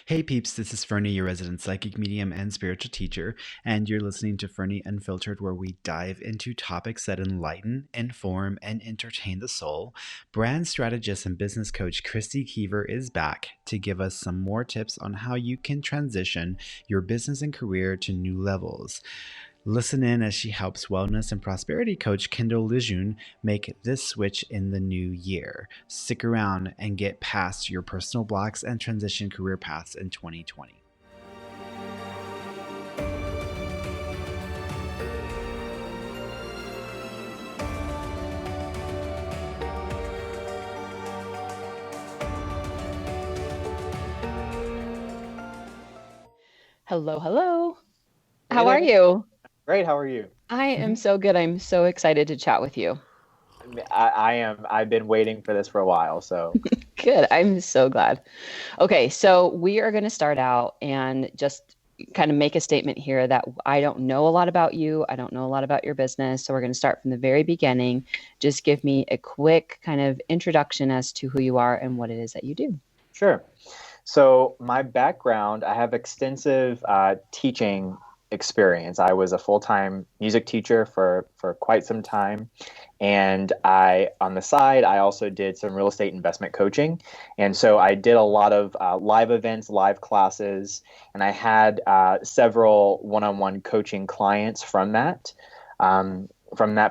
Hey peeps, this is Fernie, your resident psychic medium and spiritual teacher, and you're listening to Fernie Unfiltered, where we dive into topics that enlighten, inform, and entertain the soul. Brand strategist and business coach Kristie Keever is back to give us some more tips on how you can transition your business and career to new levels. Listen in as she helps wellness and prosperity coach Kendall LeJeune make this switch in the new year. Stick around and get past your personal blocks and transition career paths in 2020. Hello, hello. Hey How are there. you? Great. How are you? I am so good. I'm so excited to chat with you. I am. I've been waiting for this for a while. So Good. I'm so glad. Okay, so we are going to start out and just kind of make a statement here that I don't know a lot about you. I don't know a lot about your business. So we're going to start from the very beginning. Just give me a quick kind of introduction as to who you are and what it is that you do. sure. So my background, I have extensive teaching experience. I was a full-time music teacher for quite some time, and on the side, I also did some real estate investment coaching. And so I did a lot of live events, live classes, and I had several one-on-one coaching clients from that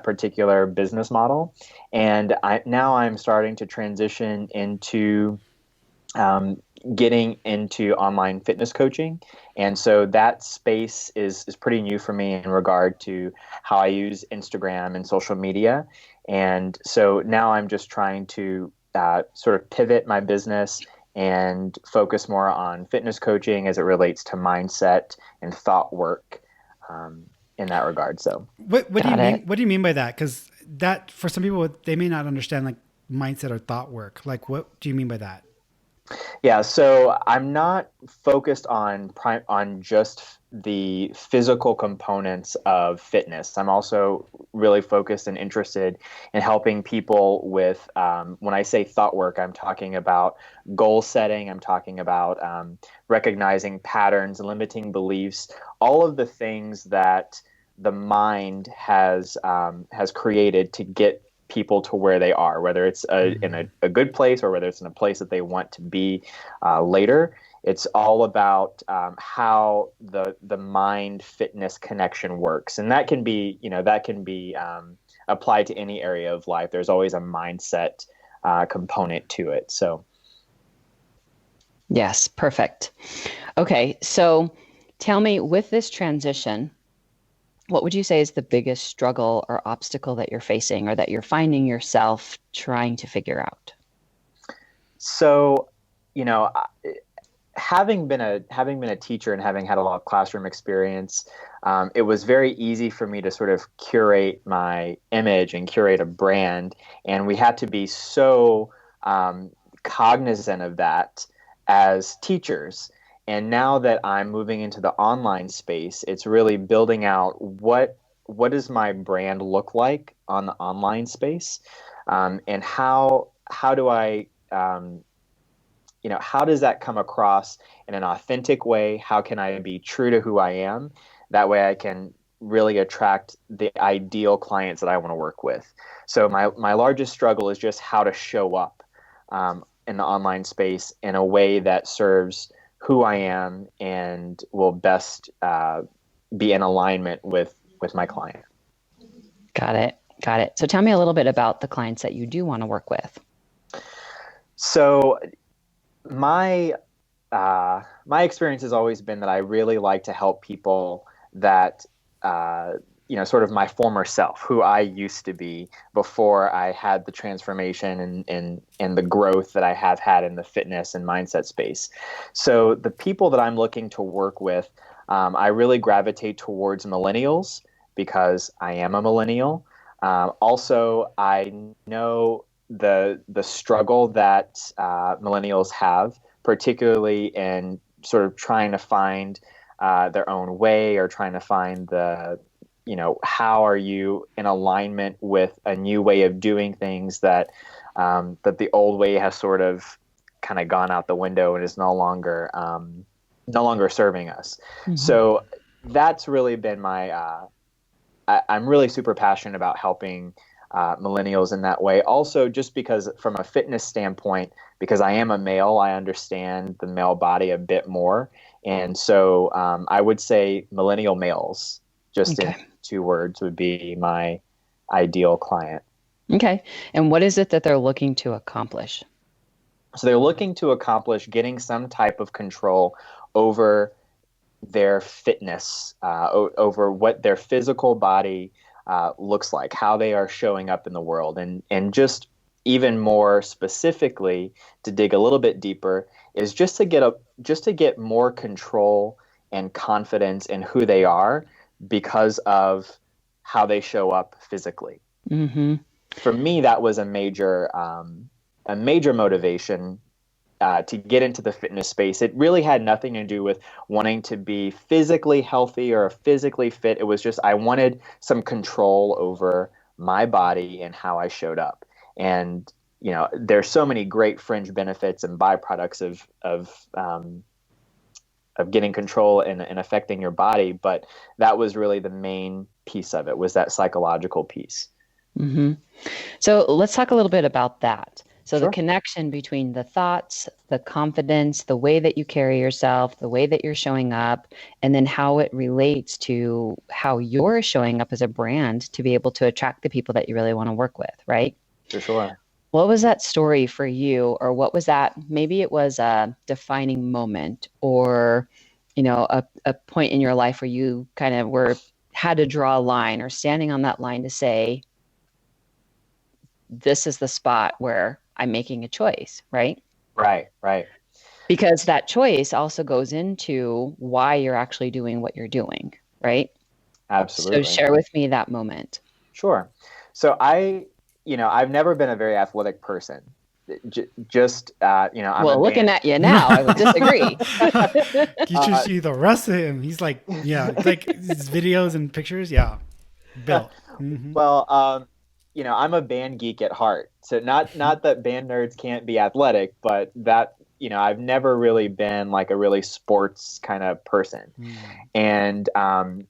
particular business model. And now I'm starting to transition into um, getting into online fitness coaching. And so that space is pretty new for me in regard to how I use Instagram and social media. And so now I'm just trying to sort of pivot my business and focus more on fitness coaching as it relates to mindset and thought work in that regard. So, What do you Got mean? it. What do you mean by that? Because that for some people they may not understand like mindset or thought work. Like, what do you mean by that? yeah, so I'm not focused on just the physical components of fitness. I'm also really focused and interested in helping people with, when I say thought work, I'm talking about goal setting, I'm talking about recognizing patterns, limiting beliefs, all of the things that the mind has created to get people to where they are, whether it's in Mm. a good place or whether it's in a place that they want to be later. It's all about how the mind fitness connection works, and that can be applied to any area of life. There's always a mindset component to it. So Yes, perfect. Okay, so tell me with this transition, what would you say is the biggest struggle or obstacle that you're facing or that you're finding yourself trying to figure out? so you know having been a teacher and having had a lot of classroom experience, it was very easy for me to sort of curate my image and curate a brand, and we had to be so um, cognizant of that as teachers. And now that I'm moving into the online space, it's really building out what does my brand look like on the online space, and how do I how does that come across in an authentic way? How can I be true to who I am? That way I can really attract the ideal clients that I want to work with. So my largest struggle is just how to show up in the online space in a way that serves who I am and will best be in alignment with my client. Got it. Got it. So tell me a little bit about the clients that you do want to work with. So my my experience has always been that I really like to help people that sort of my former self, who I used to be before I had the transformation and the growth that I have had in the fitness and mindset space. So the people that I'm looking to work with, I really gravitate towards millennials because I am a millennial. Also, I know the struggle that millennials have, particularly in sort of trying to find their own way or trying to find how are you in alignment with a new way of doing things that that the old way has sort of kind of gone out the window and is no longer serving us. Mm-hmm. So that's really been I'm really super passionate about helping millennials in that way. Also, just because from a fitness standpoint, because I am a male, I understand the male body a bit more. And so I would say millennial males, just in 2 words, would be my ideal client. Okay. And what is it that they're looking to accomplish? So they're looking to accomplish getting some type of control over their fitness, over what their physical body looks like, how they are showing up in the world. And just even more specifically, to dig a little bit deeper, is just to get more control and confidence in who they are because of how they show up physically. Mm-hmm. For me, that was a major motivation to get into the fitness space. It really had nothing to do with wanting to be physically healthy or physically fit. It was just I wanted some control over my body and how I showed up. And there's so many great fringe benefits and byproducts of getting control and affecting your body, but that was really the main piece of it, was that psychological piece. Mm-hmm. So let's talk a little bit about that. So Sure. The connection between the thoughts, the confidence, the way that you carry yourself, the way that you're showing up, and then how it relates to how you're showing up as a brand to be able to attract the people that you really want to work with, right? For sure. What was that story for you, or what was that? Maybe it was a defining moment, or a point in your life where you kind of had to draw a line or standing on that line to say, this is the spot where I'm making a choice, right? Right. Because that choice also goes into why you're actually doing what you're doing, right? Absolutely. So share with me that moment. Sure. So I've never been a very athletic person. Looking at you now, I would disagree. You should see the rest of him. He's like, like his videos and pictures. Yeah. Built. Mm-hmm. Well, I'm a band geek at heart. So not that band nerds can't be athletic, but that, I've never really been like a really sports kind of person. Mm. And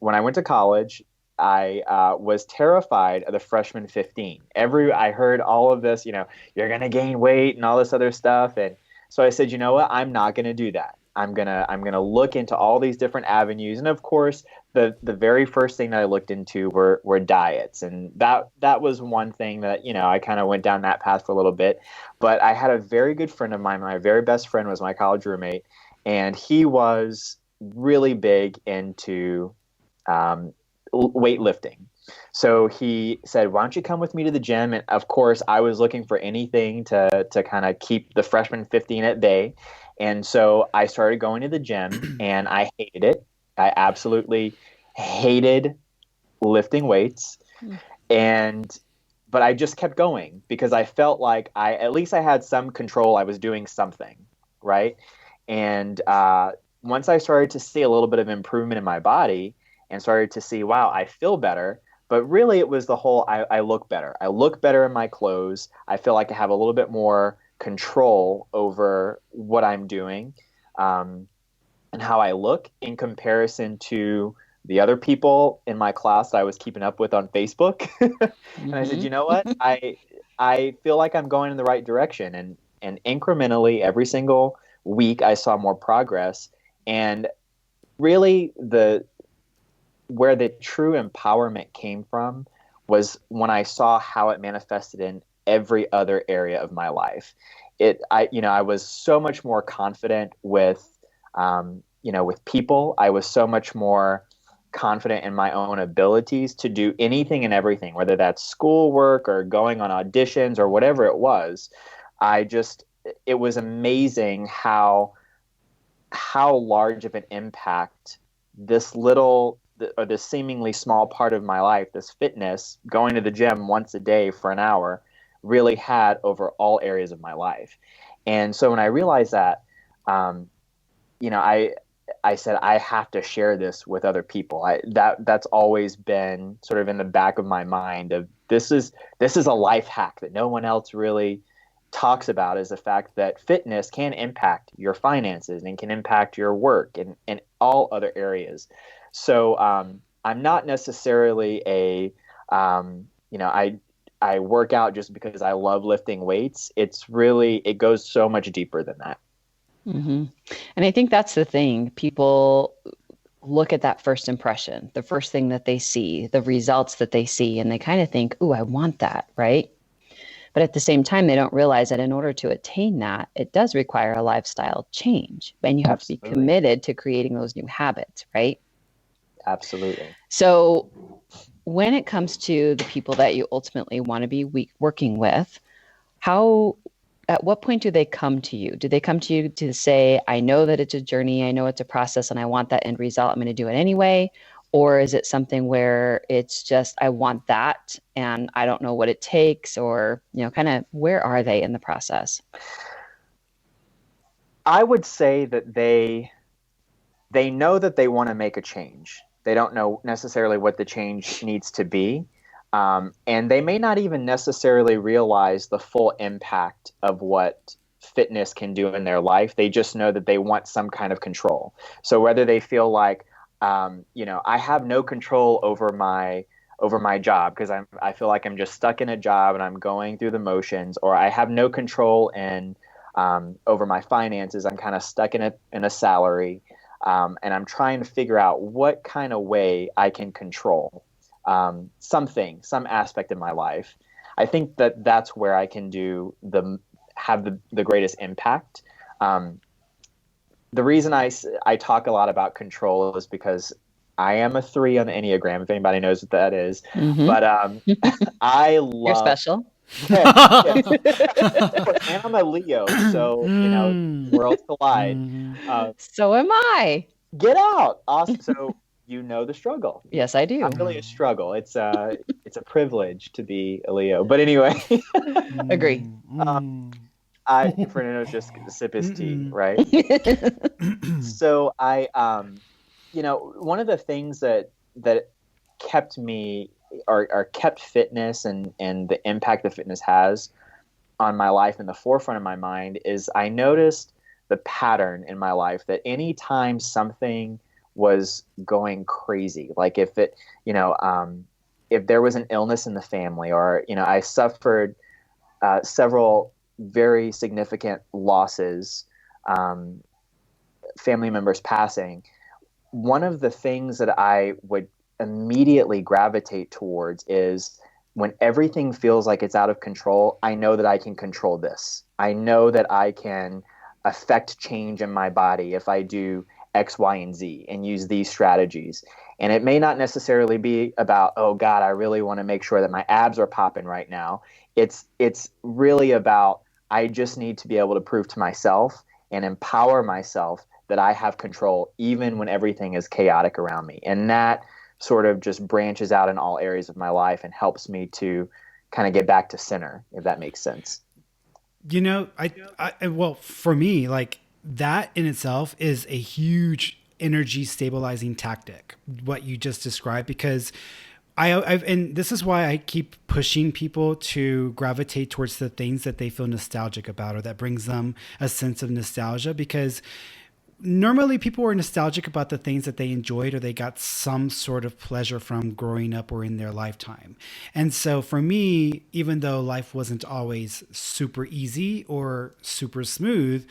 when I went to college, I was terrified of the freshman 15. I heard all of this, you're going to gain weight and all this other stuff. And so I said, you know what? I'm not going to do that. I'm gonna look into all these different avenues, and of course, the very first thing that I looked into were diets, and that was one thing that I kind of went down that path for a little bit. But I had a very good friend of mine. My very best friend was my college roommate, and he was really big into weightlifting. So he said, "Why don't you come with me to the gym?" And of course, I was looking for anything to kind of keep the freshman 15 at bay. And so I started going to the gym, and I hated it. I absolutely hated lifting weights. But I just kept going because I felt like at least I had some control. I was doing something, right? And once I started to see a little bit of improvement in my body and started to see, wow, I feel better. But really it was the whole, I look better. I look better in my clothes. I feel like I have a little bit more control over what I'm doing and how I look in comparison to the other people in my class that I was keeping up with on Facebook. And I said, you know what? I feel like I'm going in the right direction. And incrementally every single week I saw more progress. And really where the true empowerment came from was when I saw how it manifested in every other area of my life. I was so much more confident with people. I was so much more confident in my own abilities to do anything and everything, whether that's schoolwork or going on auditions or whatever it was. It was amazing how large of an impact this seemingly small part of my life, this fitness, going to the gym once a day for an hour, really had over all areas of my life. And so when I realized that, I said, I have to share this with other people. That's always been sort of in the back of my mind of this is a life hack that no one else really talks about is the fact that fitness can impact your finances and can impact your work and all other areas. So I'm not necessarily I work out just because I love lifting weights. It goes so much deeper than that. Mm-hmm. And I think that's the thing. People look at that first impression, the first thing that they see, the results that they see, and they kind of think, "Ooh, I want that," right? But at the same time, they don't realize that in order to attain that, it does require a lifestyle change. And you have to be committed to creating those new habits, right? Absolutely. So when it comes to the people that you ultimately want to be working with, at what point do they come to you? Do they come to you to say, I know that it's a journey, I know it's a process, and I want that end result, I'm going to do it anyway? Or is it something where it's just, I want that and I don't know what it takes, or, kind of where are they in the process? I would say that they know that they want to make a change. They don't know necessarily what the change needs to be. And they may not even necessarily realize the full impact of what fitness can do in their life. They just know that they want some kind of control. So whether they feel like, I have no control over my job because I feel like I'm just stuck in a job and I'm going through the motions, or I have no control over my finances. I'm kind of stuck in a salary, and I'm trying to figure out what kind of way I can control some aspect of my life. I think that that's where I can have the greatest impact. The reason I talk a lot about control is because I am a 3 on the Enneagram, if anybody knows what that is. Mm-hmm. But I love... You're special. Yeah. And I'm a Leo, so worlds collide. So am I. Get out. Awesome. So the struggle. Yes, I do. Not really a struggle. It's a privilege to be a Leo. But anyway. Agree. Fernando's just sip his tea, right? So one of the things that kept me or kept fitness and the impact that fitness has on my life in the forefront of my mind is I noticed the pattern in my life that anytime something was going crazy, like if there was an illness in the family, or I suffered several very significant losses, family members passing, one of the things that I would immediately gravitate towards is when everything feels like it's out of control, I know that I can control this. I know that I can affect change in my body if I do X, Y, and Z and use these strategies. And it may not necessarily be about, oh God, I really want to make sure that my abs are popping right now. It's really about, I just need to be able to prove to myself and empower myself that I have control even when everything is chaotic around me. And that sort of just branches out in all areas of my life and helps me to kind of get back to center, if that makes sense. Well, for me, like that in itself is a huge energy stabilizing tactic, what you just described, because and this is why I keep pushing people to gravitate towards the things that they feel nostalgic about, or that brings them a sense of nostalgia, because normally people are nostalgic about the things that they enjoyed or they got some sort of pleasure from growing up or in their lifetime. And so for me, even though life wasn't always super easy or super smooth,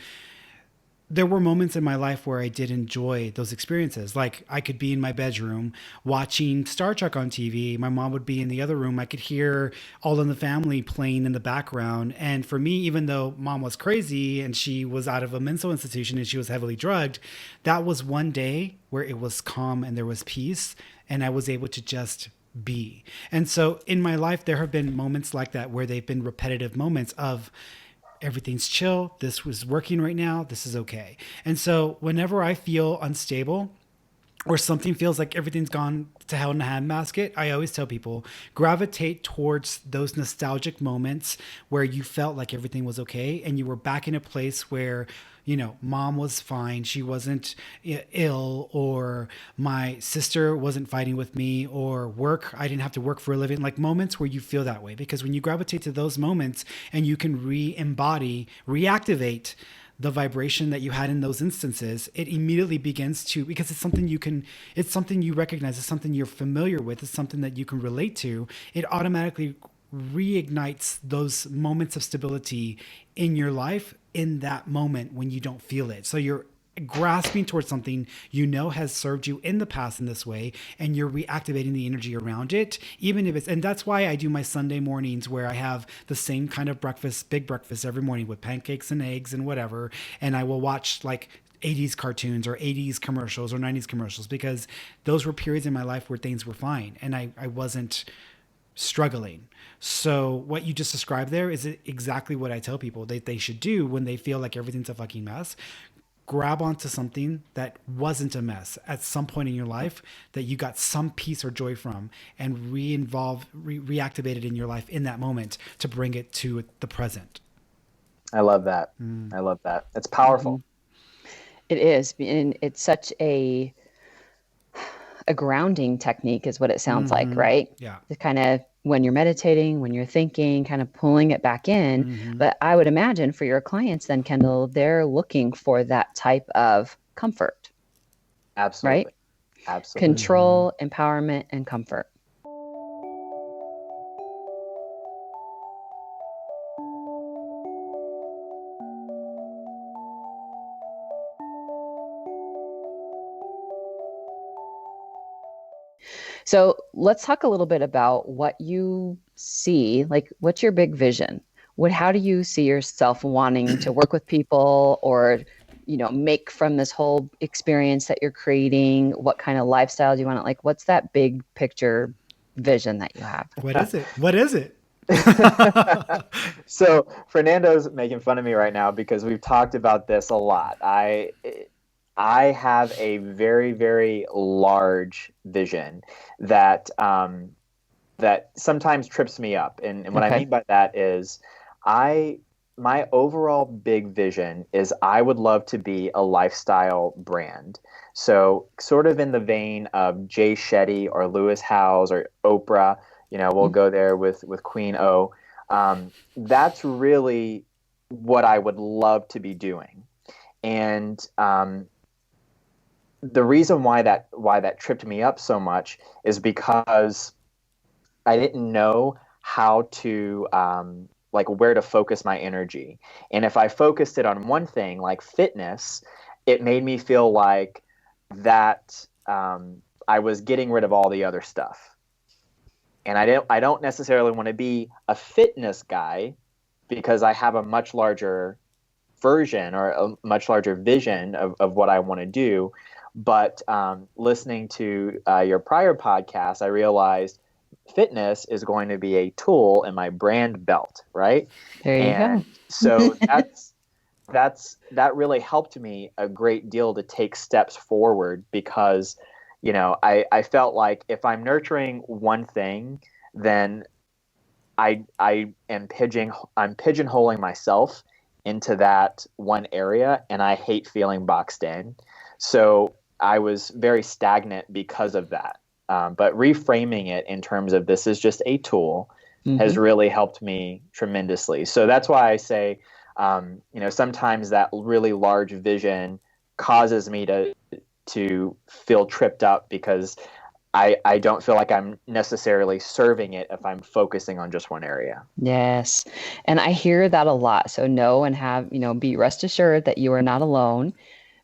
there were moments in my life where I did enjoy those experiences. Like I could be in my bedroom watching Star Trek on TV. My mom would be in the other room. I could hear All in the Family playing in the background. And for me, even though mom was crazy and she was out of a mental institution and she was heavily drugged, that was one day where it was calm and there was peace and I was able to just be. And so in my life, there have been moments like that where they've been repetitive moments of everything's chill. This was working right now. This is okay. And so whenever I feel unstable or something feels like everything's gone to hell in a handbasket, I always tell people gravitate towards those nostalgic moments where you felt like everything was okay and you were back in a place where mom was fine. She wasn't ill, or my sister wasn't fighting with me, or work. I didn't have to work for a living. Like moments where you feel that way, because when you gravitate to those moments and you can reactivate the vibration that you had in those instances, it immediately begins to, because it's something it's something you recognize, it's something you're familiar with, it's something that you can relate to. It automatically reignites those moments of stability in your life in that moment when you don't feel it. So you're grasping towards something has served you in the past in this way, and you're reactivating the energy around it, even if it's, and that's why I do my Sunday mornings where I have the same kind of breakfast, big breakfast every morning with pancakes and eggs and whatever, and I will watch like 80s cartoons or 80s commercials or 90s commercials, because those were periods in my life where things were fine and I wasn't struggling. So what you just described there is exactly what I tell people they should do when they feel like everything's a fucking mess. Grab onto something that wasn't a mess at some point in your life that you got some peace or joy from, and reactivate it in your life in that moment to bring it to the present. I love that. I love that. It's powerful. It is. And it's such a grounding technique is what it sounds like, right? Yeah. To kind of, when you're meditating, when you're thinking, kind of pulling it back in. But I would imagine for your clients then, Kendall, they're looking for that type of comfort. Absolutely. Right? Absolutely. Control, empowerment, and comfort. So let's talk a little bit about what you see. Like, what's your big vision? How do you see yourself wanting to work with people, or, make from this whole experience that you're creating? What kind of lifestyle do you want to, like, what's that big picture vision that you have? What is it? What is it? So Fernando's making fun of me right now because we've talked about this a lot. I have a very, very large vision that that sometimes trips me up. And what I mean by that is my overall big vision is I would love to be a lifestyle brand. So sort of in the vein of Jay Shetty or Lewis Howes or Oprah, we'll go there with Queen O. That's really what I would love to be doing. And the reason why that tripped me up so much is because I didn't know how to where to focus my energy. And if I focused it on one thing, like fitness, it made me feel like that I was getting rid of all the other stuff. And I don't necessarily want to be a fitness guy, because I have a much larger version or a much larger vision of what I want to do. But listening to your prior podcast, I realized fitness is going to be a tool in my brand belt, right? There you go. So that really helped me a great deal to take steps forward, because I felt like if I'm nurturing one thing, then I'm pigeonholing myself into that one area, and I hate feeling boxed in. So I was very stagnant because of that. But reframing it in terms of this is just a tool has really helped me tremendously. So that's why I say, sometimes that really large vision causes me to feel tripped up, because I don't feel like I'm necessarily serving it if I'm focusing on just one area. Yes. And I hear that a lot. So know and have, be rest assured that you are not alone,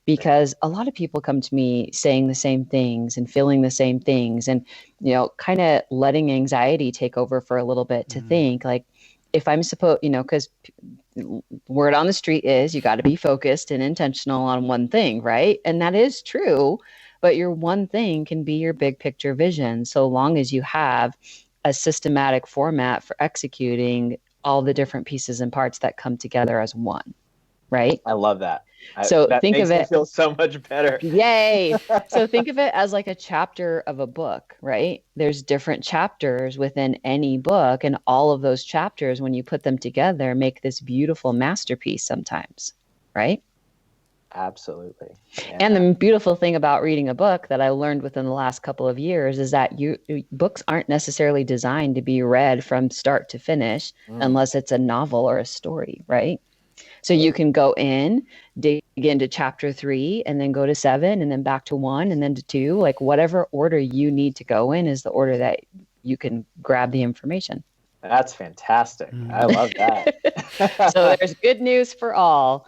because a lot of people come to me saying the same things and feeling the same things, and, kind of letting anxiety take over for a little bit to think like, if I'm supposed, because word on the street is you got to be focused and intentional on one thing, right? And that is true. But your one thing can be your big picture vision, so long as you have a systematic format for executing all the different pieces and parts that come together as one, right? I love that. So that think makes of me it. feel so much better. Yay. So think of it as like a chapter of a book, right? There's different chapters within any book, and all of those chapters, when you put them together, make this beautiful masterpiece sometimes, right? Absolutely. Yeah. And the beautiful thing about reading a book that I learned within the last couple of years is that books aren't necessarily designed to be read from start to finish unless it's a novel or a story, right? So you can go in, dig into chapter 3, and then go to 7, and then back to 1, and then to 2. Like whatever order you need to go in is the order that you can grab the information. That's fantastic. I love that. So there's good news for all.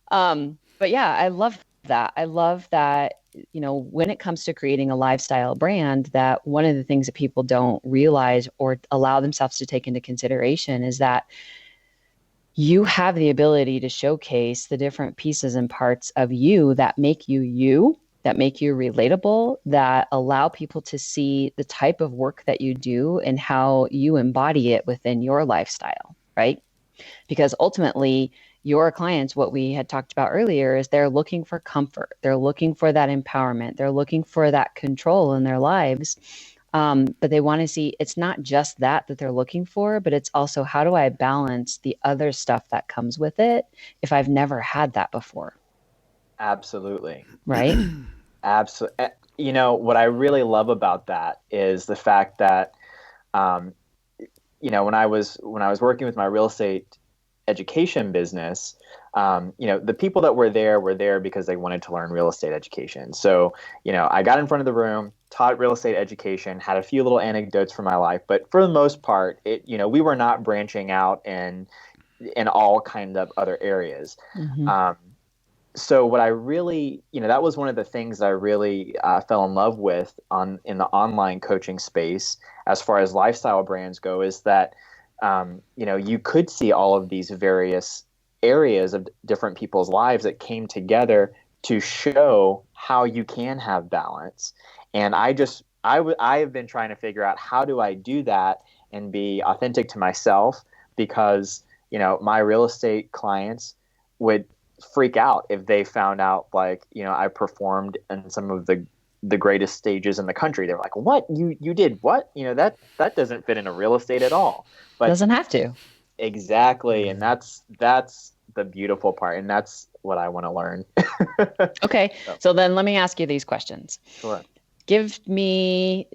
But yeah, I love that. I love that, when it comes to creating a lifestyle brand, that one of the things that people don't realize or allow themselves to take into consideration is that you have the ability to showcase the different pieces and parts of you that make you, that make you relatable, that allow people to see the type of work that you do and how you embody it within your lifestyle, right? Because ultimately, your clients, what we had talked about earlier, is they're looking for comfort. They're looking for that empowerment. They're looking for that control in their lives. But they want to see it's not just that they're looking for, but it's also how do I balance the other stuff that comes with it if I've never had that before? Absolutely. Right? Absolutely. What I really love about that is the fact that, when I was working with my real estate education business, the people that were there because they wanted to learn real estate education. So, I got in front of the room, taught real estate education, had a few little anecdotes from my life, but for the most part, we were not branching out in all kinds of other areas. Mm-hmm. So what I really, that was one of the things that I really fell in love with in the online coaching space, as far as lifestyle brands go, is that, you could see all of these various areas of different people's lives that came together to show how you can have balance. And I have been trying to figure out how do I do that and be authentic to myself, because, my real estate clients would freak out if they found out, like, I performed in some of the greatest stages in the country. They were like, what? You did what? That doesn't fit into real estate at all. But doesn't have to. Exactly. And that's the beautiful part. And that's what I want to learn. Okay. So then let me ask you these questions. Sure. Tell me,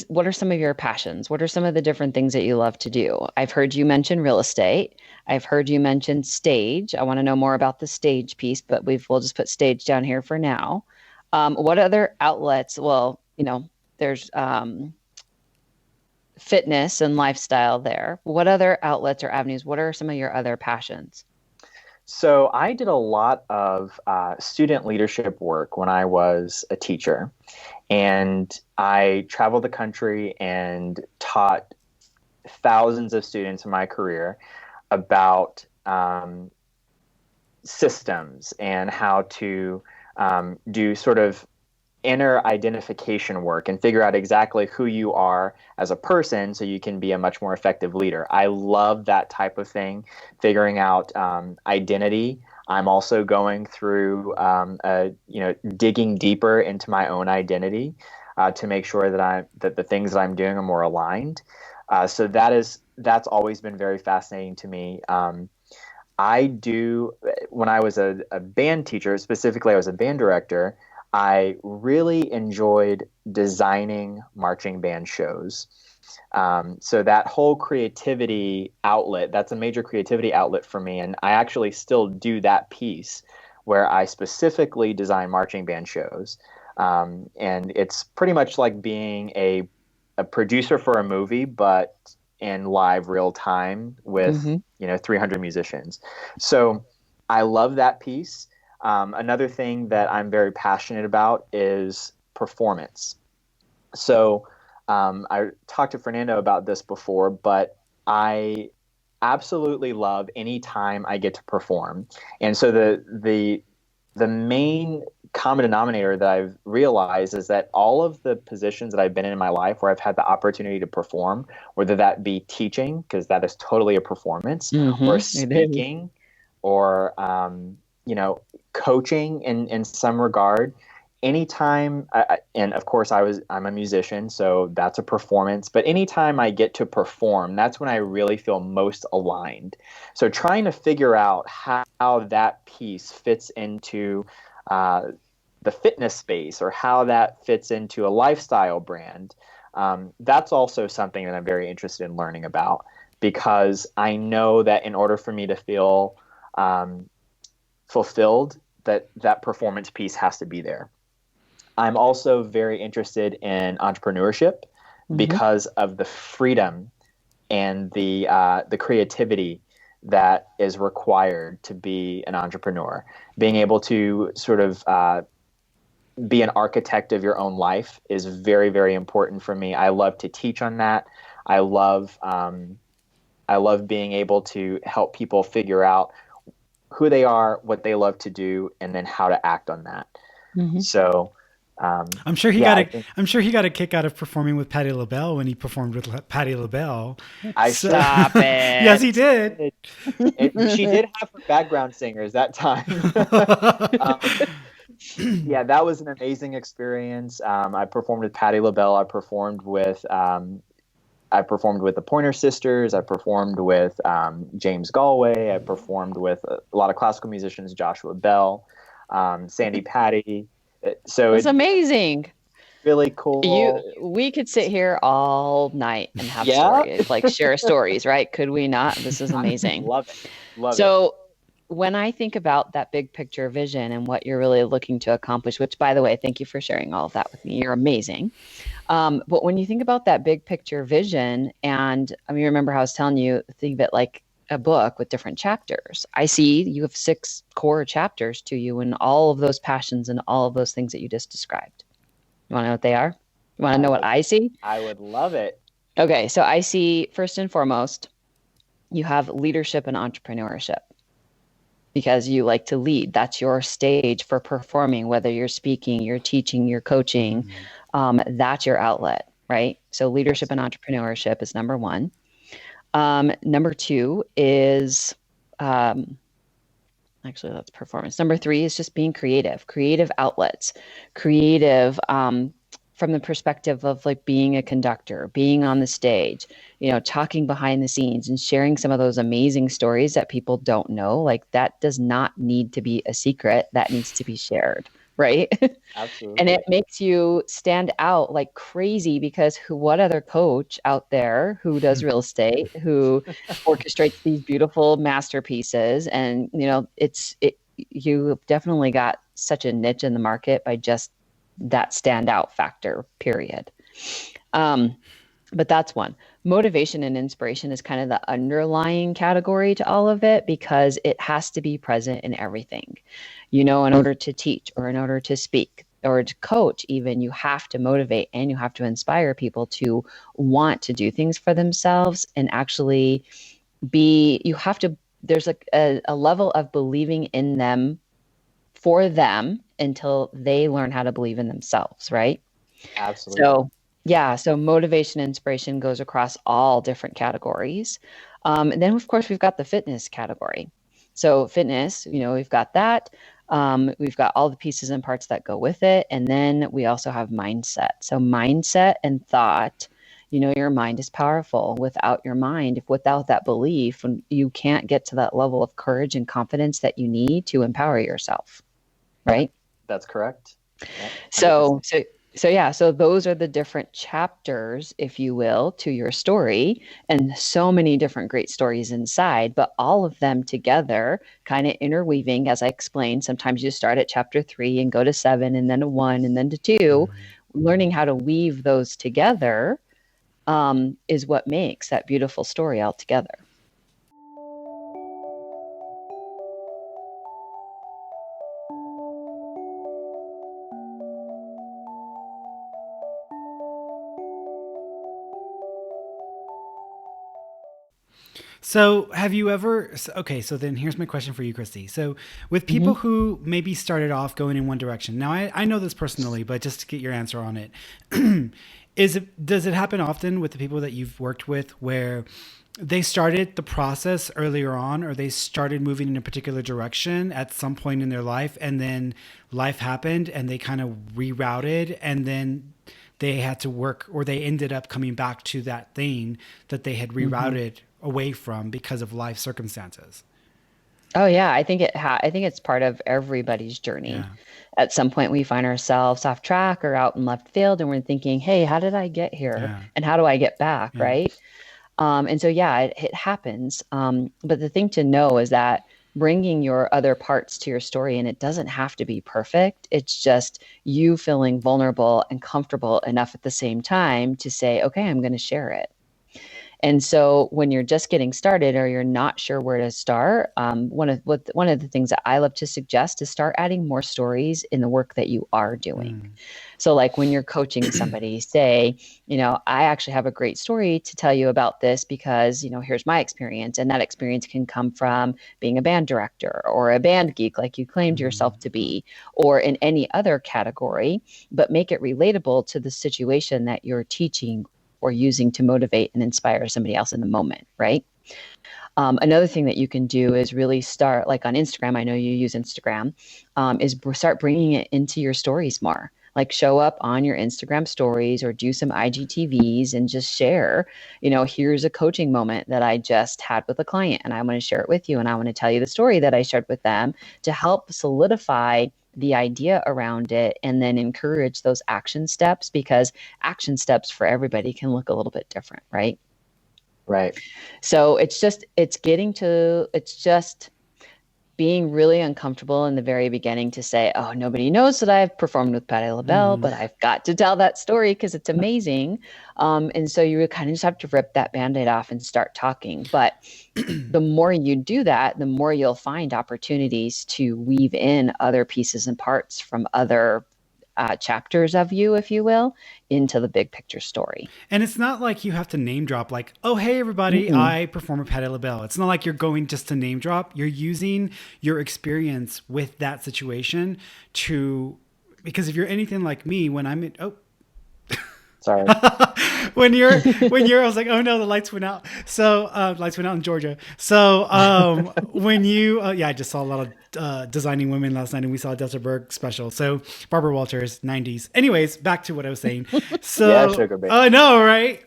what are some of your passions? What are some of the different things that you love to do? I've heard you mention real estate. I've heard you mention stage. I want to know more about the stage piece, but we'll just put stage down here for now. What other outlets? Well, there's fitness and lifestyle there. What other outlets or avenues? What are some of your other passions? So I did a lot of student leadership work when I was a teacher, and I traveled the country and taught thousands of students in my career about systems and how to do sort of inner identification work and figure out exactly who you are as a person so you can be a much more effective leader. I love that type of thing, figuring out identity. I'm also going through, digging deeper into my own identity to make sure that the things that I'm doing are more aligned. So that's always been very fascinating to me. When I was a band teacher, specifically I was a band director, I really enjoyed designing marching band shows. So that whole creativity outlet, that's a major creativity outlet for me. And I actually still do that piece where I specifically design marching band shows. And it's pretty much like being a producer for a movie, but in live real time with, 300 musicians. So I love that piece. Another thing that I'm very passionate about is performance. So I talked to Fernando about this before, but I absolutely love any time I get to perform. And so the main common denominator that I've realized is that all of the positions that I've been in my life where I've had the opportunity to perform, whether that be teaching, because that is totally a performance, or speaking, or coaching in some regard, anytime, and of course I'm a musician, so that's a performance, but anytime I get to perform, that's when I really feel most aligned. So trying to figure out how that piece fits into the fitness space, or how that fits into a lifestyle brand, that's also something that I'm very interested in learning about, because I know that in order for me to feel fulfilled, that performance piece has to be there. I'm also very interested in entrepreneurship because of the freedom and the creativity that is required to be an entrepreneur. Being able to sort of be an architect of your own life is very, very important for me. I love to teach on that. I love being able to help people figure out who they are, what they love to do, and then how to act on that. So, I'm sure he yeah, got I'm sure he got a kick out of performing with Patti LaBelle when he performed with Patti LaBelle. Stop it. Yes, he did. She did have her background singers that time. Yeah, that was an amazing experience. I performed with Patti LaBelle. I performed with the Pointer Sisters. I performed with James Galway. I performed with a lot of classical musicians, Joshua Bell, Sandy Patty. So It's amazing. Really cool. We could sit here all night and have Yeah. stories, like share stories, right? Could we not? This is amazing. Love it. So when I think about that big picture vision and what you're really looking to accomplish, which, by the way, thank you for sharing all of that with me. You're amazing. But when you think about that big picture vision, and I mean, remember how I was telling you, think of it like a book with different chapters. I see you have 6 core chapters to you, and all of those passions and all of those things that you just described. You want to know what they are? You want to know what I see? I would love it. Okay, so I see, first and foremost, you have leadership and entrepreneurship, because you like to lead. That's your stage for performing, whether you're speaking, you're teaching, you're coaching. That's your outlet, right? So leadership and entrepreneurship is number 1. Number 2 is, actually, that's performance. Number 3 is just being creative outlets, creative from the perspective of like being a conductor, being on the stage, talking behind the scenes and sharing some of those amazing stories that people don't know. Like, that does not need to be a secret. That needs to be shared. Right. Absolutely. And it makes you stand out like crazy, because what other coach out there who does real estate, who orchestrates these beautiful masterpieces, and you definitely got such a niche in the market by just that standout factor, period. But that's one. Motivation and inspiration is kind of the underlying category to all of it, because it has to be present in everything. In order to teach, or in order to speak, or to coach even, you have to motivate and you have to inspire people to want to do things for themselves, and actually there's a level of believing in them for them until they learn how to believe in themselves, right? Absolutely. So motivation and inspiration goes across all different categories. And then, of course, we've got the fitness category. So fitness, we've got that. We've got all the pieces and parts that go with it. And then we also have mindset. So mindset and thought, your mind is powerful. Without your mind, without that belief, you can't get to that level of courage and confidence that you need to empower yourself. Right? That's correct. Yeah, so those are the different chapters, if you will, to your story, and so many different great stories inside, but all of them together kind of interweaving, as I explained. Sometimes you start at chapter 3 and go to 7 and then to 1 and then to 2. Learning how to weave those together is what makes that beautiful story all together. So have you ever, okay, so then here's my question for you, Kristie. So with people who maybe started off going in one direction, now I know this personally, but just to get your answer on it, does it happen often with the people that you've worked with where they started the process earlier on, or they started moving in a particular direction at some point in their life, and then life happened and they kind of rerouted, and then they had to work, or they ended up coming back to that thing that they had rerouted away from because of life circumstances? Oh yeah, I think it's part of everybody's journey. Yeah. At some point we find ourselves off track or out in left field and we're thinking, "Hey, how did I get here? Yeah. And how do I get back?" Yeah. Right? And so yeah, it happens. But the thing to know is that bringing your other parts to your story, and it doesn't have to be perfect. It's just you feeling vulnerable and comfortable enough at the same time to say, "Okay, I'm going to share it." And so when you're just getting started or you're not sure where to start, one of the things that I love to suggest is start adding more stories in the work that you are doing. So like when you're coaching somebody, say, I actually have a great story to tell you about this because, here's my experience. And that experience can come from being a band director or a band geek, like you claimed yourself to be, or in any other category, but make it relatable to the situation that you're teaching or using to motivate and inspire somebody else in the moment, right? Another thing that you can do is really start, like on Instagram, I know you use Instagram, is start bringing it into your stories more. Like show up on your Instagram stories or do some IGTVs and just share, here's a coaching moment that I just had with a client and I want to share it with you. And I want to tell you the story that I shared with them to help solidify the idea around it and then encourage those action steps, because action steps for everybody can look a little bit different, right? Right. So it's just being really uncomfortable in the very beginning to say, oh, nobody knows that I've performed with Patti LaBelle, but I've got to tell that story because it's amazing. And so you kind of just have to rip that Band-Aid off and start talking. But the more you do that, the more you'll find opportunities to weave in other pieces and parts from other chapters of you, if you will, into the big picture story. And it's not like you have to name drop like, oh, hey, everybody, I perform with Patti LaBelle. It's not like you're going just to name drop. You're using your experience with that situation because if you're anything like me, when I'm in, sorry. when you're, I was like, oh no, the lights went out. So lights went out in Georgia. So when you, I just saw a lot of designing women last night, and we saw a Delta Berg special. So Barbara Walters, 90s. Anyways, back to what I was saying. So Yeah, sugar baby. I know, right?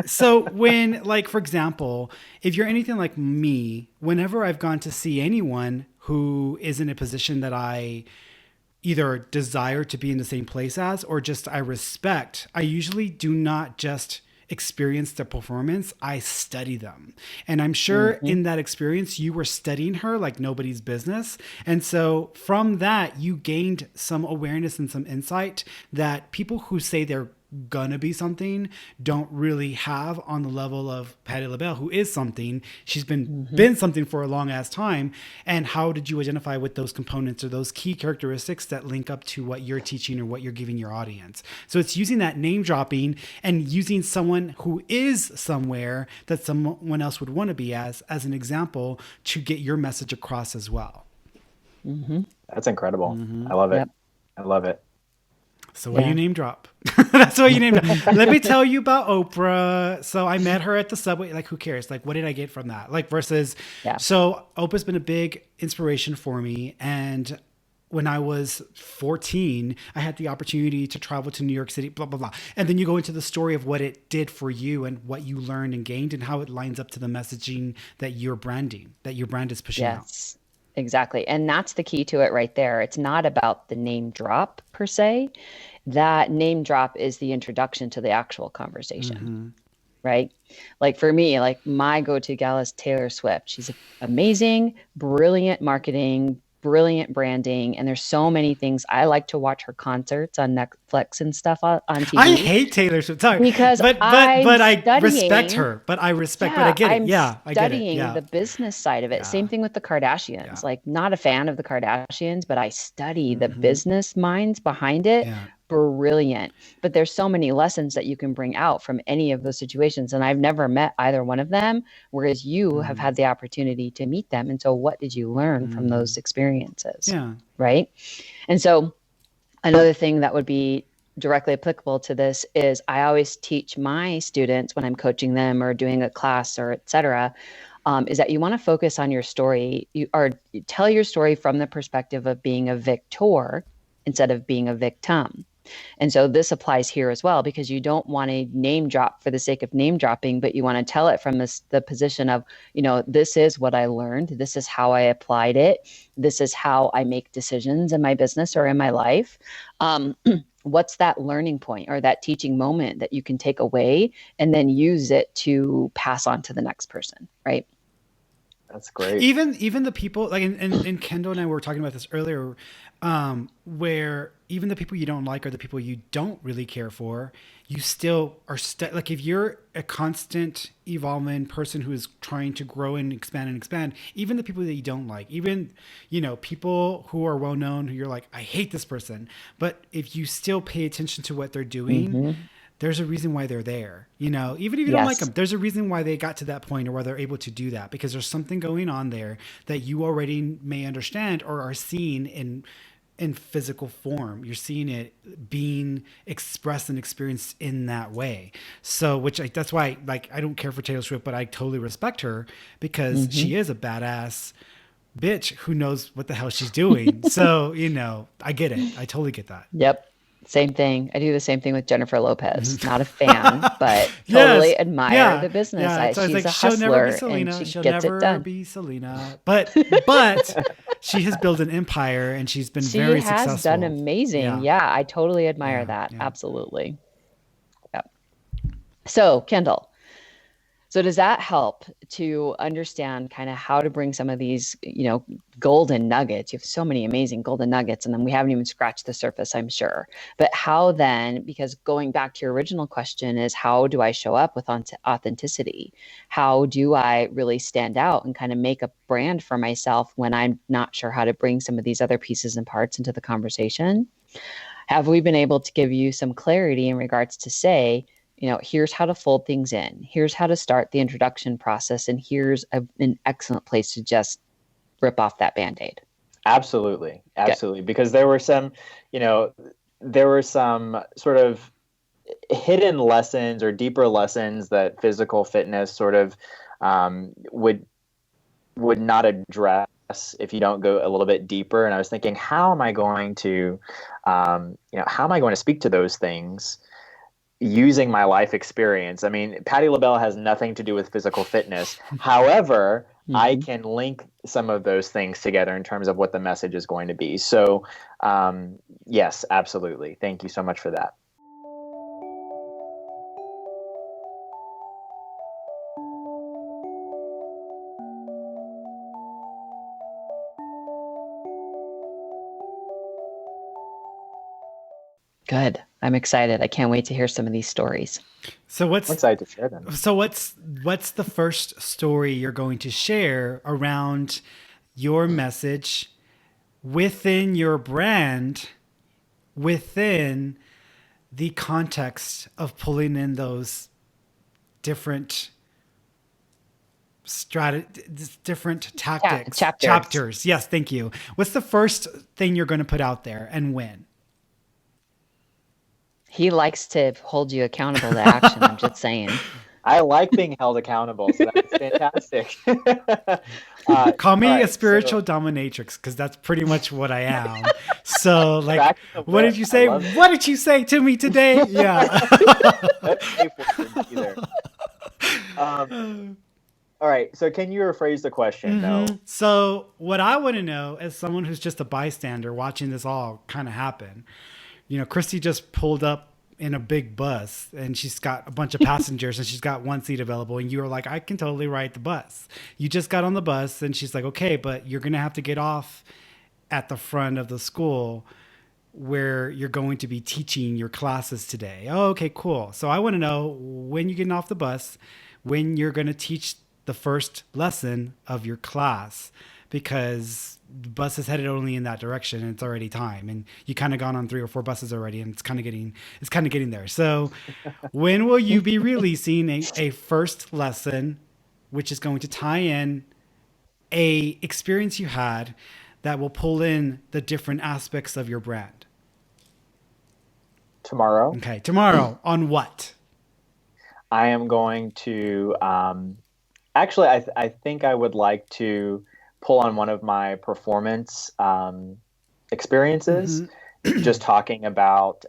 So when, like, for example, if you're anything like me, whenever I've gone to see anyone who is in a position that I either desire to be in the same place as, or just I respect, I usually do not just experience the performance, I study them. And I'm sure in that experience, you were studying her like nobody's business. And so from that, you gained some awareness and some insight that people who say they're gonna be something don't really have on the level of Patti LaBelle, who is something. She's been something for a long ass time. And how did you identify with those components or those key characteristics that link up to what you're teaching or what you're giving your audience? So it's using that name dropping and using someone who is somewhere that someone else would want to be as an example to get your message across as well. That's incredible. I love it. Yep. I love it. So what do you name drop? That's what you name drop. Let me tell you about Oprah. So I met her at the subway. Like, who cares? Like, what did I get from that? Like, versus, so Oprah's been a big inspiration for me. And when I was 14, I had the opportunity to travel to New York City, blah, blah, blah. And then you go into the story of what it did for you and what you learned and gained and how it lines up to the messaging that you're branding, that your brand is pushing out. Exactly. And that's the key to it right there. It's not about the name drop per se. That name drop is the introduction to the actual conversation, right? Like for me, like my go-to gal is Taylor Swift. She's amazing, brilliant marketing, brilliant branding. And there's so many things. I like to watch her concerts on Netflix and stuff on TV. I hate Taylor Swift. Sorry. Because but I respect her. But I respect, but I get it. Yeah, I get it. Studying the business side of it. Same thing with the Kardashians. Yeah. Like, not a fan of the Kardashians, but I study the business minds behind it brilliant. But there's so many lessons that you can bring out from any of those situations. And I've never met either one of them, whereas you have had the opportunity to meet them. And so what did you learn from those experiences? Yeah. Right. And so another thing that would be directly applicable to this is I always teach my students when I'm coaching them or doing a class or et cetera, is that you want to focus on your story. You tell your story from the perspective of being a victor instead of being a victim. And so this applies here as well, because you don't want to name drop for the sake of name dropping, but you want to tell it from the position of, this is what I learned. This is how I applied it. This is how I make decisions in my business or in my life. What's that learning point or that teaching moment that you can take away and then use it to pass on to the next person, right? That's great. Even the people like, and Kendall and I were talking about this earlier, where even the people you don't like or the people you don't really care for, you still are like, if you're a constant evolving person who is trying to grow and expand, even the people that you don't like, even, people who are well known, who you're like, I hate this person, but if you still pay attention to what they're doing, there's a reason why they're there, even if you don't like them, there's a reason why they got to that point or why they're able to do that, because there's something going on there that you already may understand or are seeing in physical form. You're seeing it being expressed and experienced in that way. So, that's why, like, I don't care for Taylor Swift, but I totally respect her because she is a badass bitch who knows what the hell she's doing. So, I get it. I totally get that. Yep. Same thing. I do the same thing with Jennifer Lopez. Not a fan, but totally admire the business. Yeah. So she's like, a she'll hustler never be Selena. and she She'll gets never it done. be Selena. But she has built an empire and she's been very successful. She has done amazing. Yeah, I totally admire that. Yeah. Absolutely. Yep. So, Kendall, so does that help to understand kind of how to bring some of these, golden nuggets? You have so many amazing golden nuggets, and then we haven't even scratched the surface, I'm sure. But how then, because going back to your original question is, how do I show up with authenticity? How do I really stand out and kind of make a brand for myself when I'm not sure how to bring some of these other pieces and parts into the conversation? Have we been able to give you some clarity in regards to say, here's how to fold things in. Here's how to start the introduction process. And here's an excellent place to just rip off that Band-Aid. Absolutely. Absolutely. Good. Because there were some sort of hidden lessons or deeper lessons that physical fitness sort of would not address if you don't go a little bit deeper. And I was thinking, how am I going to speak to those things using my life experience? I mean, Patti LaBelle has nothing to do with physical fitness. However, I can link some of those things together in terms of what the message is going to be. So, yes, absolutely. Thank you so much for that. Good. I'm excited. I can't wait to hear some of these stories. So I'm excited to share them. So what's the first story you're going to share around your message within your brand, within the context of pulling in those different different tactics, chapters? Yes, thank you. What's the first thing you're going to put out there and when? He likes to hold you accountable to action. I'm just saying. I like being held accountable, so that's fantastic. Call me a spiritual dominatrix, because that's pretty much what I am. So, like, what did you say? What did you say to me today? Yeah. All right. So, can you rephrase the question? No. So, what I want to know, as someone who's just a bystander watching this all kind of happen, Kristie just pulled up in a big bus and she's got a bunch of passengers and she's got one seat available. And you were like, I can totally ride the bus. You just got on the bus and she's like, okay, but you're going to have to get off at the front of the school where you're going to be teaching your classes today. Oh, okay, cool. So I want to know when you're getting off the bus, when you're going to teach the first lesson of your class, because the bus is headed only in that direction and it's already time, and you kind of gone on 3 or 4 buses already, and it's kind of getting there. So when will you be releasing a first lesson, which is going to tie in a experience you had that will pull in the different aspects of your brand? Tomorrow. Okay, tomorrow. On what? I am going to actually, I think I would like to pull on one of my performance experiences, just talking about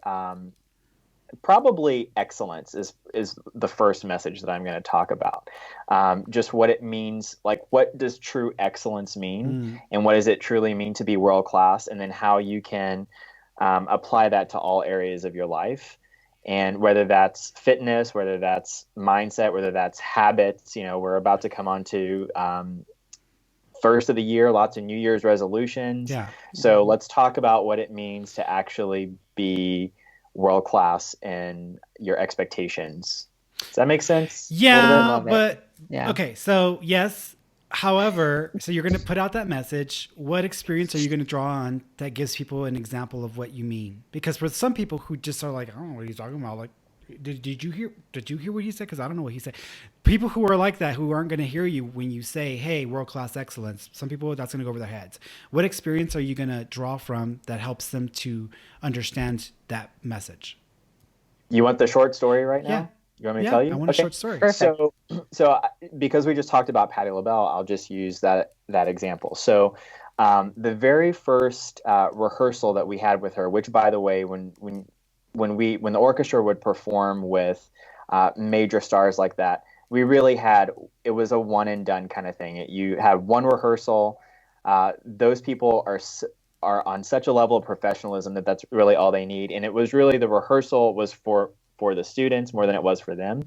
probably excellence is the first message that I'm going to talk about. Just what it means, like what does true excellence mean, and what does it truly mean to be world class, and then how you can apply that to all areas of your life. And whether that's fitness, whether that's mindset, whether that's habits, we're about to come on to first of the year, lots of New Year's resolutions. Yeah. So let's talk about what it means to actually be world class in your expectations. Does that make sense? Yeah, but yeah. Okay, so yes. However, so you're going to put out that message. What experience are you going to draw on that gives people an example of what you mean? Because for some people who just are like, I don't know what he's talking about. Like, did you hear what he said? Because I don't know what he said. People who are like that, who aren't going to hear you when you say, hey, world-class excellence. Some people, that's going to go over their heads. What experience are you going to draw from that helps them to understand that message? You want the short story right now? Yeah. You want me to tell you? I want a short story. Perfect. So because we just talked about Patti LaBelle, I'll just use that example. So the very first rehearsal that we had with her, which by the way, when the orchestra would perform with major stars like that, we really it was a one and done kind of thing. You have one rehearsal. Those people are on such a level of professionalism that's really all they need. And it was really, the rehearsal was for the students more than it was for them.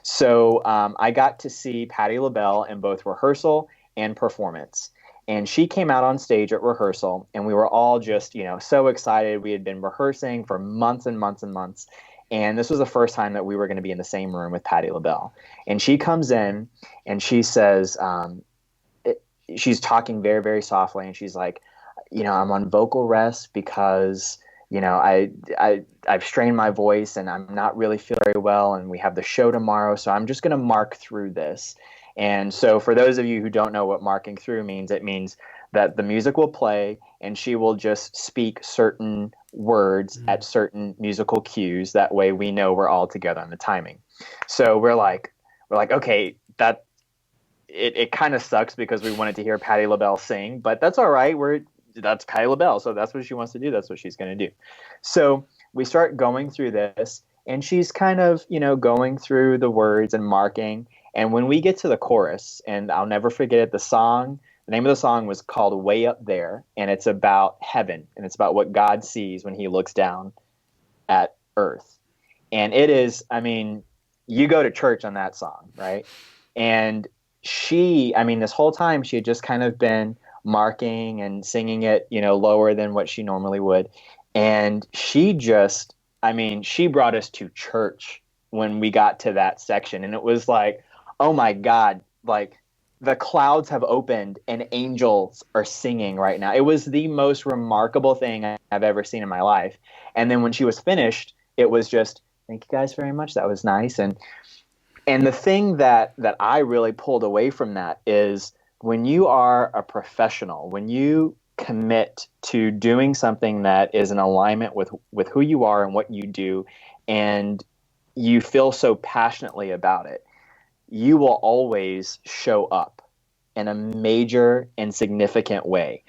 So I got to see Patti LaBelle in both rehearsal and performance. And she came out on stage at rehearsal, and we were all just, so excited. We had been rehearsing for months and months and months. And this was the first time that we were going to be in the same room with Patti LaBelle. And she comes in and she says, she's talking very, very softly. And she's like, I'm on vocal rest because I've strained my voice and I'm not really feeling very well, and we have the show tomorrow, so I'm just going to mark through this. And so for those of you who don't know what marking through means, it means that the music will play and she will just speak certain words at certain musical cues. That way we know we're all together on the timing. So we're like, okay, that it kind of sucks because we wanted to hear Patti LaBelle sing, but that's all right. That's Patti LaBelle, so that's what she wants to do. That's what she's going to do. So we start going through this, and she's kind of, going through the words and marking. And when we get to the chorus, and I'll never forget it, the name of the song was called Way Up There, and it's about heaven, and it's about what God sees when he looks down at earth. And it is, you go to church on that song, right? And this whole time she had just kind of been marking and singing it, lower than what she normally would. And she just, she brought us to church when we got to that section. And it was like, oh my God, like the clouds have opened and angels are singing right now. It was the most remarkable thing I've ever seen in my life. And then when she was finished, it was just, thank you guys very much. That was nice. And the thing that I really pulled away from that is, when you are a professional, when you commit to doing something that is in alignment with who you are and what you do, and you feel so passionately about it, you will always show up in a major and significant way.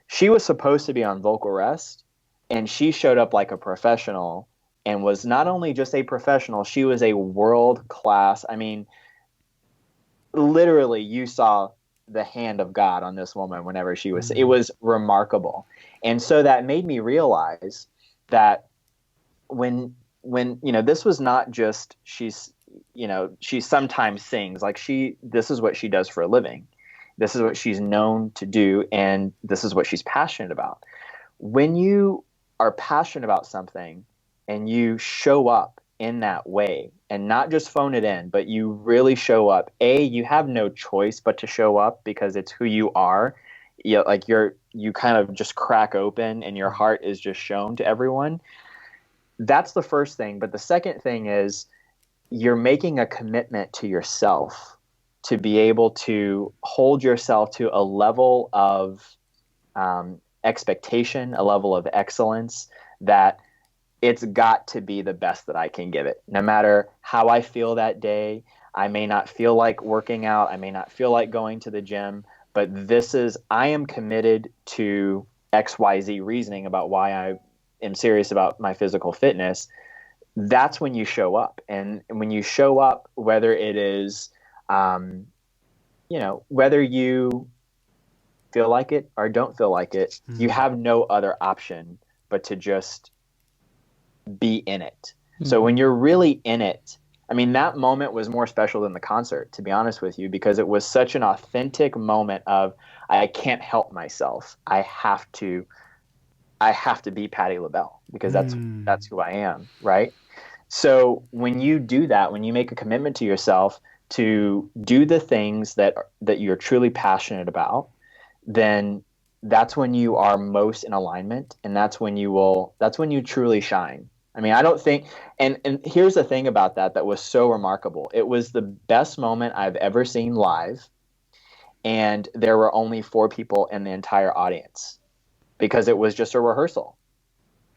She was supposed to be on vocal rest, and she showed up like a professional and was not only just a professional, she was a world class. Literally, you saw the hand of God on this woman whenever she was, it was remarkable. And so that made me realize that when this was not just, she sometimes sings, like this is what she does for a living. This is what she's known to do. And this is what she's passionate about. When you are passionate about something and you show up in that way, and not just phone it in, but you really show up, you have no choice but to show up because it's who you are. like you kind of just crack open and your heart is just shown to everyone. That's the first thing. But the second thing is you're making a commitment to yourself to be able to hold yourself to a level of expectation, a level of excellence that it's got to be the best that I can give it. No matter how I feel that day, I may not feel like working out, I may not feel like going to the gym, but I am committed to XYZ reasoning about why I am serious about my physical fitness. That's when you show up. And when you show up, whether it is, whether you feel like it or don't feel like it, you have no other option but to just be in it. So when you're really in it, I mean, that moment was more special than the concert, to be honest with you, because it was such an authentic moment of, I can't help myself. I have to be Patti LaBelle because that's who I am. Right. So when you do that, when you make a commitment to yourself to do the things that you're truly passionate about, then that's when you are most in alignment. And that's when you truly shine. I mean, I don't think, and here's the thing about that was so remarkable. It was the best moment I've ever seen live. And there were only 4 people in the entire audience because it was just a rehearsal.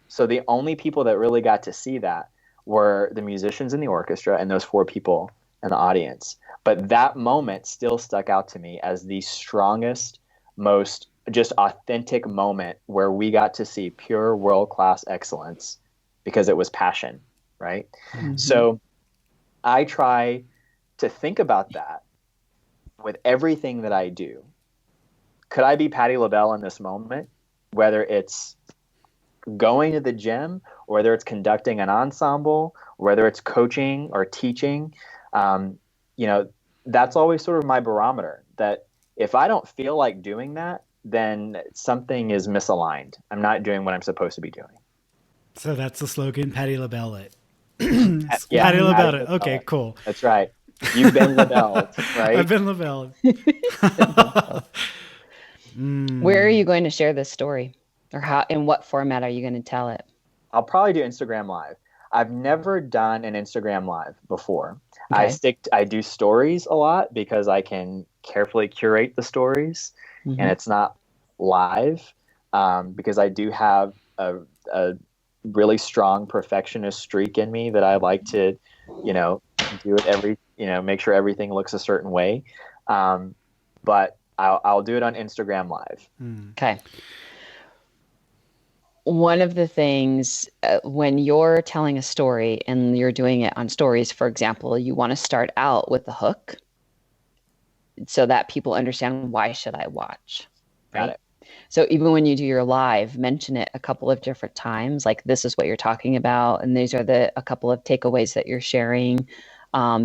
So the only people that really got to see that were the musicians in the orchestra and those 4 people in the audience. But that moment still stuck out to me as the strongest, most just authentic moment where we got to see pure world-class excellence because it was passion, right? Mm-hmm. So I try to think about that with everything that I do. Could I be Patti LaBelle in this moment? Whether it's going to the gym, or whether it's conducting an ensemble, or whether it's coaching or teaching, that's always sort of my barometer, that if I don't feel like doing that, then something is misaligned. I'm not doing what I'm supposed to be doing. So that's the slogan, Patti LaBelle it. Yeah, Patti LaBelle it. Okay, cool. That's right. You've been LaBelle, right? I've been LaBelle. Where are you going to share this story? Or in what format are you going to tell it? I'll probably do Instagram Live. I've never done an Instagram Live before. Okay. I do stories a lot because I can carefully curate the stories, and it's not live because I do have a really strong perfectionist streak in me that I like to, do it make sure everything looks a certain way. But I'll do it on Instagram Live. Okay. One of the things when you're telling a story and you're doing it on stories, for example, you want to start out with a hook so that people understand, why should I watch? Right? Got it. So even when you do your live, mention it a couple of different times, like this is what you're talking about. And these are a couple of takeaways that you're sharing,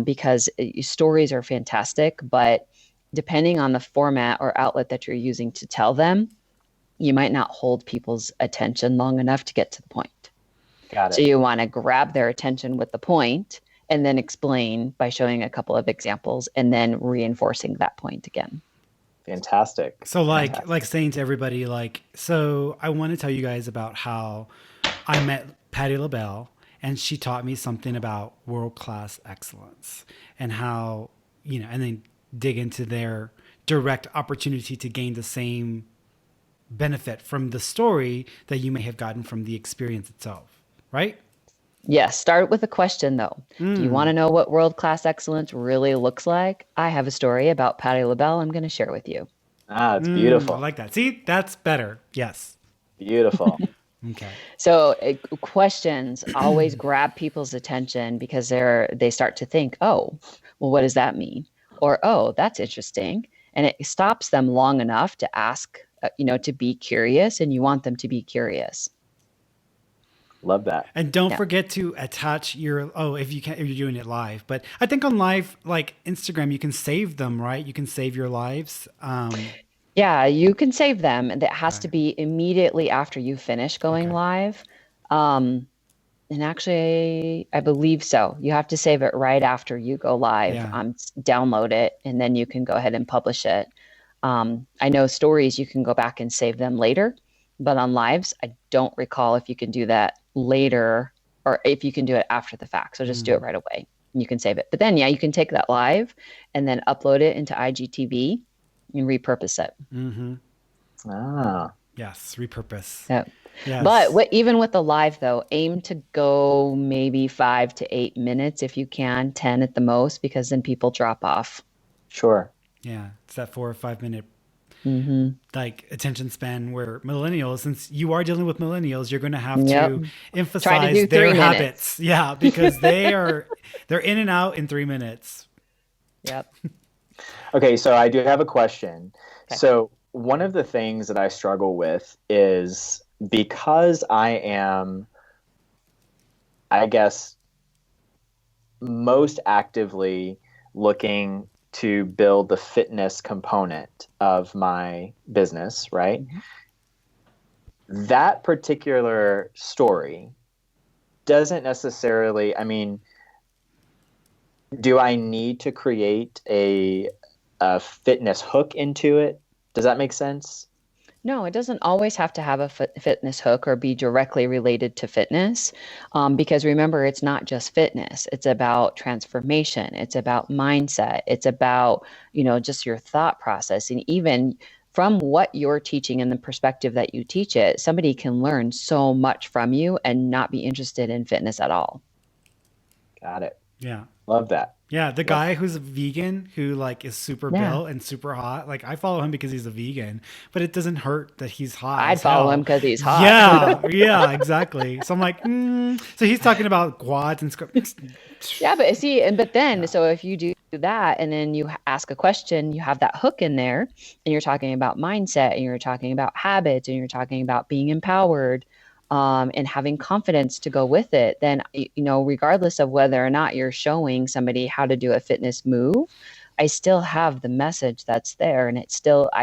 because stories are fantastic, but depending on the format or outlet that you're using to tell them, you might not hold people's attention long enough to get to the point. Got it. So you want to grab their attention with the point and then explain by showing a couple of examples and then reinforcing that point again. Fantastic. So like saying to everybody, so I want to tell you guys about how I met Patti LaBelle and she taught me something about world-class excellence and how, and then dig into their direct opportunity to gain the same benefit from the story that you may have gotten from the experience itself, right? Yes. Start with a question, though. Do you want to know what world-class excellence really looks like? I have a story about Patti LaBelle I'm going to share with you. It's beautiful. I like that. See, that's better. Yes. Beautiful. Okay. So questions always grab people's attention because they start to think, oh, well, what does that mean? Or, oh, that's interesting. And it stops them long enough to ask, to be curious, and you want them to be curious. Love that. And don't forget to attach if you're doing it live. But I think on live, like Instagram, you can save them, right? You can save your lives. Yeah, you can save them. And that has to be immediately after you finish going live. And actually, I believe so. You have to save it right after you go live. Yeah. Download it, and then you can go ahead and publish it. I know stories, you can go back and save them later, but on lives, I don't recall if you can do that later or if you can do it after the fact. So just do it right away and you can save it. But then, yeah, you can take that live and then upload it into IGTV and repurpose it. Mm-hmm. Ah. Yes, repurpose. Yeah. Yes. But even with the live, though, aim to go maybe 5 to 8 minutes if you can, 10 at the most, because then people drop off. Sure. Yeah, it's that 4 or 5 minute Mm-hmm. like attention span where millennials, since you are dealing with millennials, you're going to have Yep. to Try to emphasize do their 3 habits. Yeah, because they're in and out in 3 minutes. Yep. Okay, so I do have a question. Okay. So one of the things that I struggle with is because I am, I guess, most actively looking to build the fitness component of my business, right? Mm-hmm. That particular story doesn't necessarily, I mean, do I need to create a fitness hook into it? Does that make sense? No, it doesn't always have to have a fitness hook or be directly related to fitness. Because remember, it's not just fitness. It's about transformation. It's about mindset. It's about, just your thought process. And even from what you're teaching and the perspective that you teach it, somebody can learn so much from you and not be interested in fitness at all. Got it. Yeah. Love that. Yeah, the guy who's a vegan who like is super Yeah. built and super hot. Like I follow him because he's a vegan, but it doesn't hurt that he's hot. I'd as follow hell. him because he's hot. Yeah, exactly. So I'm like, so he's talking about quads and Yeah, but so if you do that and then you ask a question, you have that hook in there and you're talking about mindset and you're talking about habits and you're talking about being empowered, and having confidence to go with it, then, regardless of whether or not you're showing somebody how to do a fitness move, I still have the message that's there and I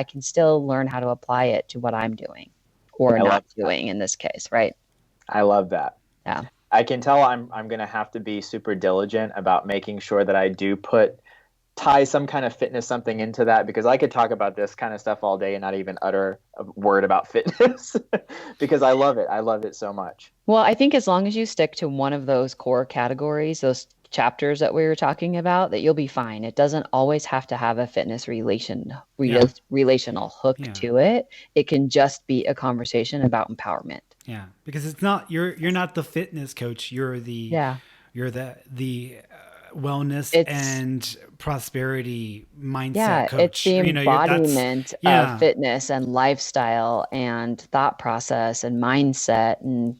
can still learn how to apply it to what I'm doing or not doing in this case. Right. I love that. Yeah. I can tell I'm going to have to be super diligent about making sure that I do tie some kind of fitness something into that, because I could talk about this kind of stuff all day and not even utter a word about fitness because I love it. I love it so much. Well, I think as long as you stick to one of those core categories, those chapters that we were talking about, that you'll be fine. It doesn't always have to have a fitness relational hook to it. It can just be a conversation about empowerment. Yeah, because it's not you're not the fitness coach. You're the wellness and prosperity mindset coach. It's the embodiment of fitness and lifestyle and thought process and mindset and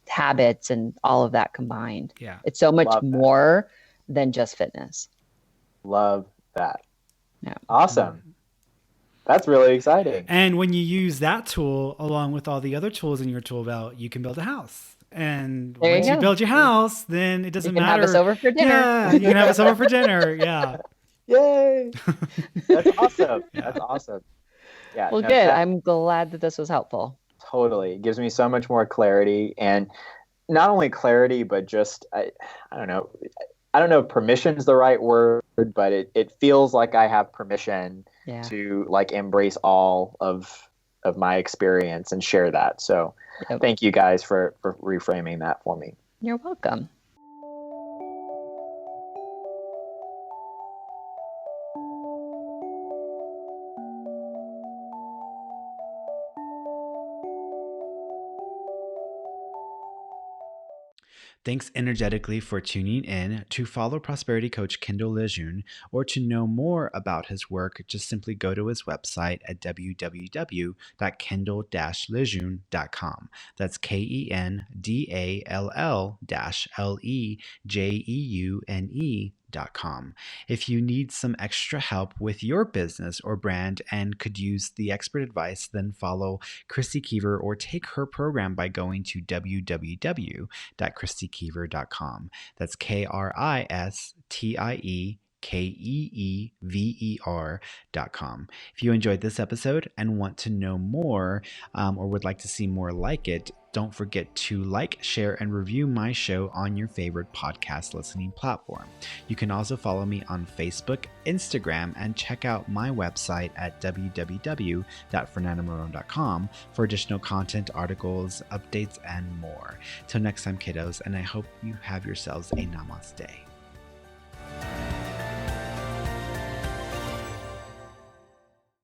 habits and all of that combined. Yeah. It's so much more than just fitness. Love that. Yeah. Awesome. That's really exciting. And when you use that tool along with all the other tools in your tool belt, you can build a house. And once you build your house, then it doesn't matter. You can have us over for dinner. Yeah, you can have us over for dinner. Yeah. Yay. That's awesome. That's awesome. Yeah. Well, good. I'm glad that this was helpful. Totally. It gives me so much more clarity, and not only clarity, but just, I don't know. I don't know if permission is the right word, but it feels like I have permission to like embrace all of my experience and share that. So thank you guys for reframing that for me. You're welcome. Thanks energetically for tuning in. To follow prosperity coach Kendall LeJeune or to know more about his work, just simply go to his website at www.kendall-lejeune.com. That's KENDALL-LEJEUNE.com. If you need some extra help with your business or brand and could use the expert advice, then follow Kristie Keever or take her program by going to www.KristieKeever.com. That's KristieKeever.com. If you enjoyed this episode and want to know more or would like to see more like it, Don't forget to like, share, and review my show on your favorite podcast listening platform. You can also follow me on Facebook, Instagram, and check out my website at www.fernandomarone.com for additional content, articles, updates, and more. Till next time, kiddos, and I hope you have yourselves a namaste.